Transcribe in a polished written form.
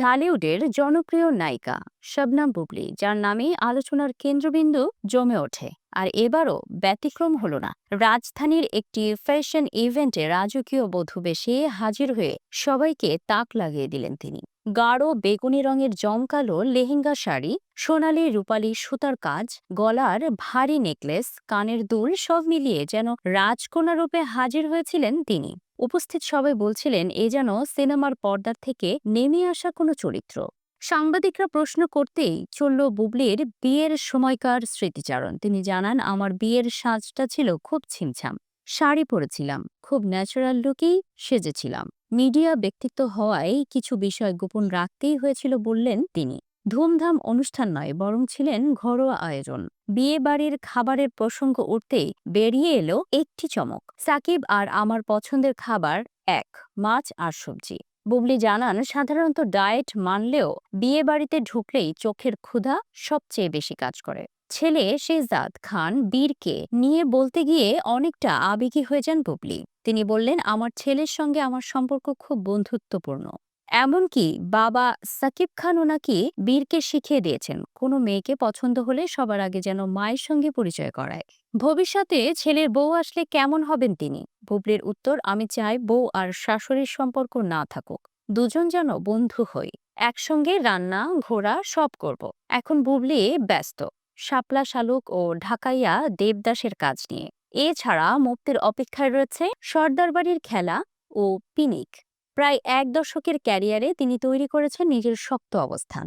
ঢালিউডের জনপ্রিয় নায়িকা শবনম বুবলি, যার নামে আলোচনার কেন্দ্রবিন্দু জমে ওঠে। আর এবারও ব্যতিক্রম হলো না। রাজধানীর একটি ফ্যাশন ইভেন্টে রাজকীয় বধূ বেশে হাজির হয়ে সবাইকে তাক লাগিয়ে দিলেন তিনি। গাঢ় বেগুনি রঙের জমকালো লেহেঙ্গা শাড়ি, সোনালি রূপালি সুতার কাজ, গলার ভারী নেকলেস, কানের দুল সব মিলিয়ে যেন রাজকন্যা রূপে হাজির হয়েছিলেন তিনি। উপস্থিত সবাই বলছিলেন এ যেন সিনেমার পর্দার থেকে নেমে আসা কোনো চরিত্র। সাংবাদিকরা প্রশ্ন করতেই চলল বুবলির বিয়ের সময়কার স্মৃতিচারণ। তিনি জানান, আমার বিয়ের সাজটা ছিল খুব ছিমছাম। শাড়ি পরেছিলাম, খুব ন্যাচারাল লুকেই সেজেছিলাম। মিডিয়া ব্যক্তিত্ব হওয়ায় কিছু বিষয় গোপন রাখতেই হয়েছিল বললেন তিনি। ধুমধাম অনুষ্ঠান নয়, বরং ছিলেন ঘরোয়া আয়োজন। বিয়ে বাড়ির খাবারের প্রসঙ্গ উঠতেই বেরিয়ে এলো একটি চমক। সাকিব আর আমার পছন্দের খাবার এক, মাছ আর সবজি। বুবলি জানান, সাধারণত ডায়েট মানলেও বিয়ে বাড়িতে ঢুকলেই চোখের ক্ষুধা সবচেয়ে বেশি কাজ করে। ছেলে শেহজাদ খান বীরকে নিয়ে বলতে গিয়ে অনেকটা আবেগী হয়ে যান বুবলি। তিনি বললেন, আমার ছেলের সঙ্গে আমার সম্পর্ক খুব বন্ধুত্বপূর্ণ। এমনকি বাবা সাকিব খানও নাকি বীরকে শিখিয়ে দিয়েছেন, কোনো মেয়েকে পছন্দ হলে সবার আগে যেন মায়ের সঙ্গে পরিচয় করায়। ভবিষ্যতে ছেলের বউ আসলে কেমন হবেন তিনি? বুবলির উত্তর, আমি চাই বউ আর শাশুড়ির সম্পর্ক না থাকুক, দুজন যেন বন্ধু হই, একসঙ্গে রান্না ঘোরা সব করব। এখন বুবলি ব্যস্ত শাপলা শালুক ও ঢাকাইয়া দেবদাসের কাজ নিয়ে। এছাড়া মুক্তির অপেক্ষায় রয়েছে সর্দার বাড়ির খেলা ও পিনিক। প্রায় এক দশকের ক্যারিয়ারে তিনি তৈরি করেছেন নিজের শক্ত অবস্থান।